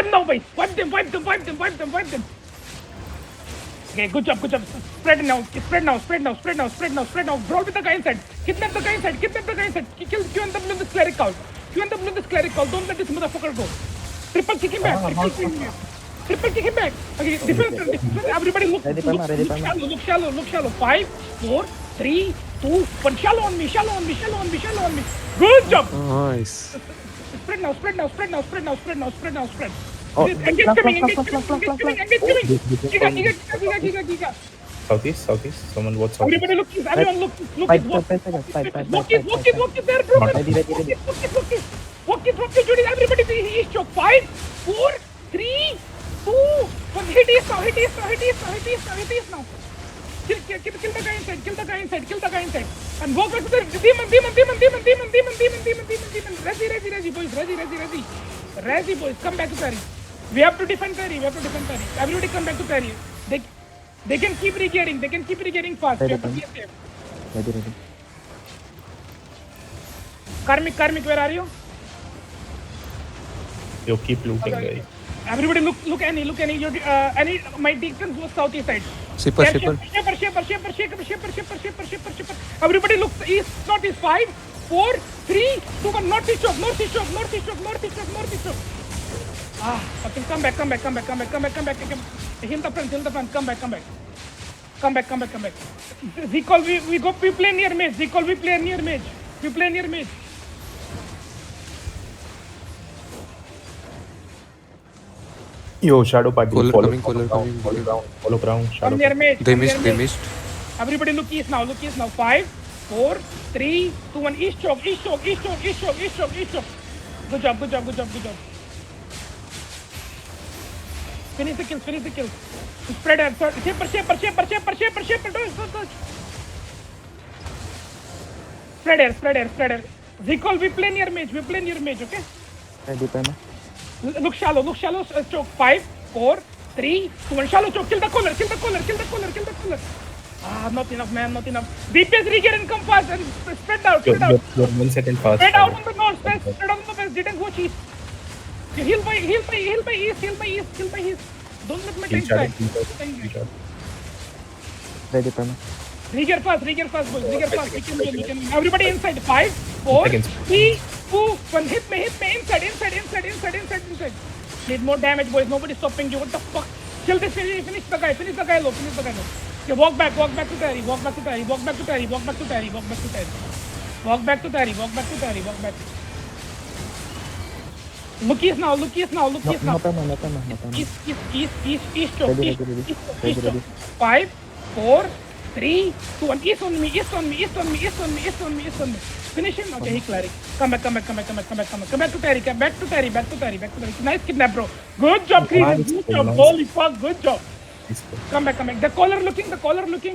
them now, boys. Wipe them. Okay, good job. Spread now. Brawl with the guy inside. Kidnap the guy inside. Kill QNW this cleric out. Don't let this motherfucker go. Triple kick him back. Okay, defense. Everybody look shallow. 5, 4, 3, 2, 1. Shallow on me. Good job. Nice. Spread now. Oh, Engage coming. Giga. Southeast. Someone watch southeast. Everybody look east. Everyone look Five east. seconds. Walk it. They're broken. Ready. Walk it, Judy. Everybody to east choke. 5, 4, 3, 2, 1. Hit east now. Kill the guy inside. And walk back to the demon. Resi boys. Come back to carry. We have to defend carry. Everybody come back to carry. They can keep regearing fast. We have to be safe. Ready. Karmik, where are you? You keep looting, guys. Everybody look any. Any my Deacons was southeast side. Shipper. Shaper. Everybody look east, northeast. 5, 4, 3, 2, 1. Northeast choke. Okay, come back. Heal the front. Come back. Zecol, we play near mage. We play near mage. Yo, Shadow Party. Caller Follow coming. ground. Shadow Come near mage. They missed. Everybody look east now. 5, 4, 3, 2, 1. East choke. Good job. Finish the kills. Spread out. Shaper. Spread air. Zecol, we play near mage, okay? Ready, Pema. Look shallow, choke. 5, 4, 3, 2, 1. Shallow choke. Kill the caller. Not enough, man. DPS regen and come fast and spread out. You're 1 second fast. Spread out on the north, spread out on the west. Didn't watch east. Heal by east. Don't let my tank die. Ready, Pema. Regear fast, boys. We can win. Everybody inside. 5, 4, Seconds. 3, 2, 1. Hit me. Inside. Need more damage, boys. Nobody's stopping you. What the fuck? Kill this. Finish the guy low. Okay, walk back to Terry. Walk back to Terry. Look east now. No, Pema. East choke. Ready. 5, 4, 3, 2, 1. East on me. Finish him. Okay, he cleric. Come back to Terry. Nice kidnap, bro. Good job, Chris. Good job. Holy fuck, good job. Come back. The caller looking.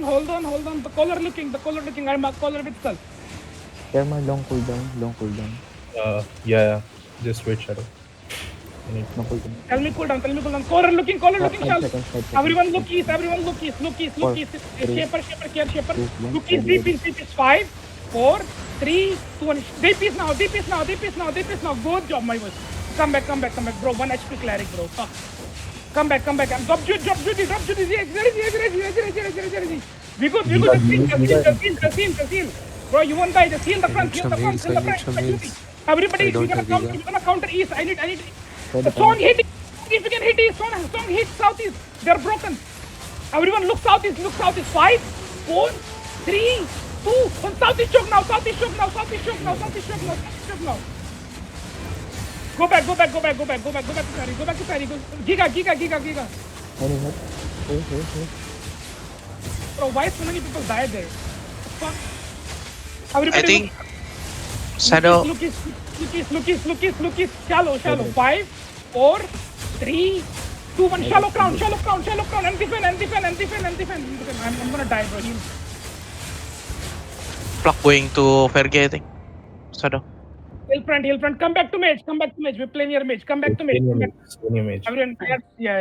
Hold on. The caller looking. I'm a caller with skull. Pema, long cooldown. Yeah. Just wait, Shadow. No cooldown. Tell me cool down. Caller looking. Shall. 5 seconds. Everyone look east. Shaper. Look east. Deep is 5, 4, 3, 2, 1. Deep is now. Good job, my boys. Come back, bro. 1 HP cleric, bro. Fuck. Come back. Drop Judy. Ready. We good. Just heal. Bro, you won't die. Just heal the front. Everybody, we're gonna counter east. I need. Song hit. If you can hit east, song hit southeast. They're broken. Everyone look southeast. 5, 4, 3, 2, 1. Southeast choke now. Go back to carry. Giga. Any hit? Bro, why so many people died there? Fuck. Everybody I think Shadow. Look east. Shallow. 5, 4, 3, 2, 1. Shallow crown. And defend. I'm gonna die, bro. Heal. Flock going to Fergie, I think. Shadow. Hill front. Come back to mage. We play near mage. Come back to mage. Near mage. Everyone, yeah.